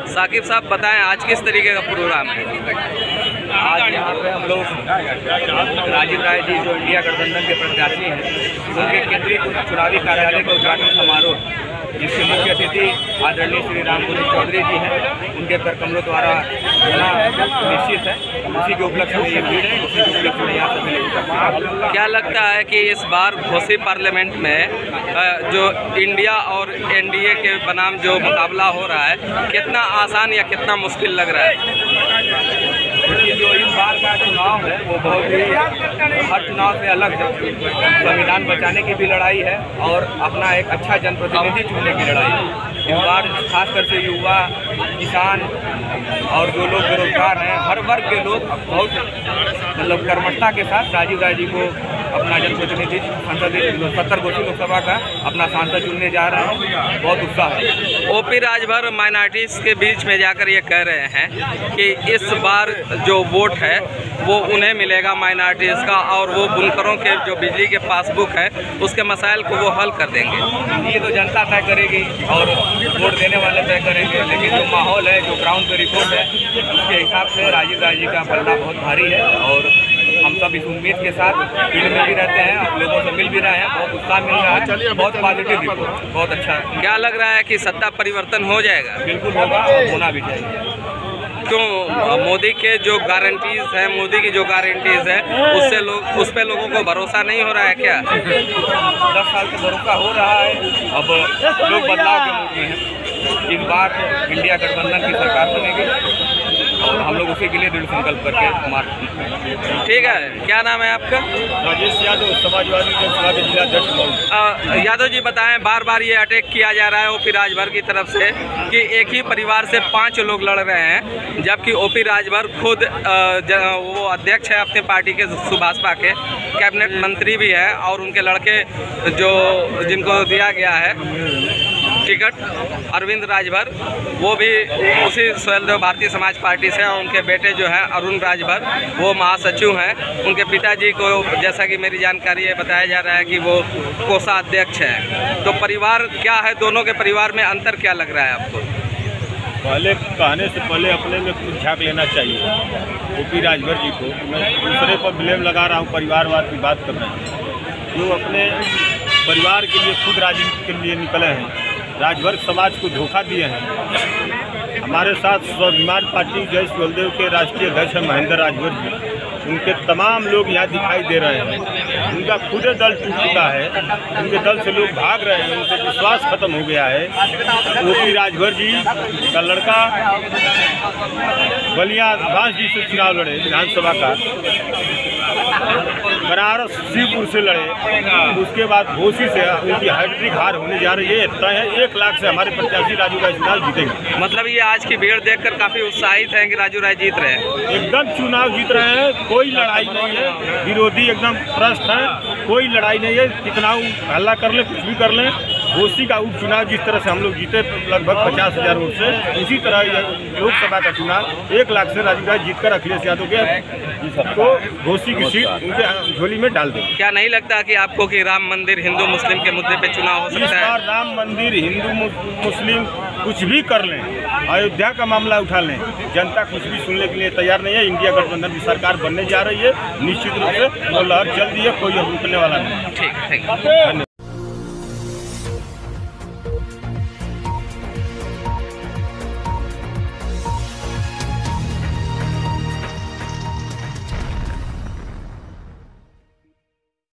साकिब साहब बताएं, आज किस तरीके का प्रोग्राम है? आज यहाँ पे हम लोग राजीव राय जी जो इंडिया गठबंधन के प्रत्याशी हैं, उनके केंद्रीय चुनावी कार्यालय का उद्घाटन समारोह, जिसके मुख्य अतिथि आदरणीय श्री रामपुरी चौधरी जी हैं, उनके कर कमलों द्वारा होना निश्चित है। उसी के उपलक्ष्य में ये भीड़ है, उसी के उपलक्ष्य में यहाँ सभी लोग। क्या लगता है कि इस बार घोसी पार्लियामेंट में जो इंडिया और एनडीए के बनाम जो मुकाबला हो रहा है, कितना आसान या कितना मुश्किल लग रहा है? देखिए, जो इस बार का चुनाव है वो बहुत ही हर चुनाव से अलग है। संविधान बचाने की भी लड़ाई है और अपना एक अच्छा जनप्रतिनिधि चुनने की लड़ाई है। इस बार खासकर से युवा, किसान और जो लोग बेरोजगार हैं, हर वर्ग के लोग बहुत मतलब कर्मठता के साथ राजीव राय जी को अपना जनप्रतिनिधि संसदीय 70 घोसी लोकसभा का अपना सांसद चुनने जा रहे हैं। बहुत उत्साह है। ओपी राजभर माइनॉरिटीज़ के बीच में जाकर ये कह रहे हैं कि इस बार जो वोट है वो उन्हें मिलेगा माइनॉरिटीज़ का, और वो बुनकरों के जो बिजली के पासबुक है उसके मसाइल को वो हल कर देंगे। ये तो जनता तय करेगी और वोट देने वाले तय करेंगे, लेकिन जो माहौल है, जो ग्राउंड पे रिपोर्ट है, उसके हिसाब से राजीव राय जी का पलड़ा बहुत भारी है। और हम सब इस उम्मीद के साथ फील्ड में भी रहते हैं, आप लोगों से मिल भी रहे हैं, बहुत उत्साह मिल रहा है, बहुत पॉजिटिव रिपोर्ट, बहुत अच्छा है। क्या लग रहा है कि सत्ता परिवर्तन हो जाएगा? बिल्कुल होगा और होना भी चाहिए। क्यों? मोदी के जो गारंटीज है, मोदी की जो गारंटीज है, उससे उस पे लोगों को भरोसा नहीं हो रहा है क्या? 10 साल से भरोसा हो रहा है, अब लोग बदलाव के मूड में हैं। इस बार इंडिया गठबंधन की सरकार बनेगी और हम लोग उसी के लिए दृढ़ संकल्प करके मार्च। ठीक है, क्या नाम है आपका? राजेश यादव, समाजवादी लोकसभा के जिलाध्यक्ष। यादव जी बताएं, बार बार ये अटैक किया जा रहा है ओपी राजभर की तरफ से कि एक ही परिवार से 5 लोग लड़ रहे हैं, जबकि ओपी राजभर खुद वो अध्यक्ष है अपनी पार्टी के, सुभाषपा के, कैबिनेट मंत्री भी है, और उनके लड़के जो जिनको दिया गया है टिकट, अरविंद राजभर, वो भी उसी स्वयंदेव भारतीय समाज पार्टी से, और उनके बेटे जो हैं अरुण राजभर, वो महासचिव हैं। उनके पिताजी को, जैसा कि मेरी जानकारी है, बताया जा रहा है कि वो कोषाध्यक्ष हैं। तो परिवार क्या है, दोनों के परिवार में अंतर क्या लग रहा है आपको? पहले कहने से पहले अपने में खुद झाँक लेना चाहिए। ओपी राजभर जी को मैं दूसरे पर ब्लेम लगा रहा हूँ, परिवारवाद की बात कर रहा हूँ। जो अपने परिवार के लिए खुद राजनीति के लिए निकले हैं, राजभर समाज को धोखा दिए हैं। हमारे साथ स्वाभिमान पार्टी जय बलदेव के राष्ट्रीय अध्यक्ष हैं महेंद्र राजभर जी, उनके तमाम लोग यहाँ दिखाई दे रहे हैं। उनका खुद दल टूट चुका है, उनके दल से लोग भाग रहे हैं, उनसे विश्वास खत्म हो गया है। ओपी राजभर जी का लड़का बलिया बांस जी से चुनाव लड़े विधानसभा का, बनारस शिवपुर से लड़े, उसके बाद घोसी से उनकी हैट्रिक हार होने जा रही है। तय है 1 लाख से हमारे प्रत्याशी राजू राय चुनाव जीतेंगे। मतलब ये आज की भीड़ देखकर काफ़ी उत्साहित हैं कि राजू राय जीत रहे हैं। एकदम चुनाव जीत रहे हैं, कोई लड़ाई नहीं है, विरोधी एकदम त्रस्त है, कोई लड़ाई नहीं है। कितना हल्ला कर ले, कुछ भी कर लें, घोसी का उपचुनाव जिस तरह से हम लोग जीते लगभग 50,000 वोट से, इसी तरह लोकसभा का चुनाव 1 लाख से राजू राय जीतकर अखिलेश यादव के को घोसी की सीट उनके झोली में डाल दें। क्या नहीं लगता कि आपको कि राम मंदिर हिंदू मुस्लिम के मुद्दे पे चुनाव हो सकता है? इस बार राम मंदिर, हिंदू मुस्लिम कुछ भी कर लें, अयोध्या का मामला उठा लें, जनता कुछ भी सुनने के लिए तैयार नहीं है। इंडिया गठबंधन की सरकार बनने जा रही है, निश्चित रूप से वो लहर चल रही है, कोई रुकने वाला नहीं। ठीक, धन्यवाद।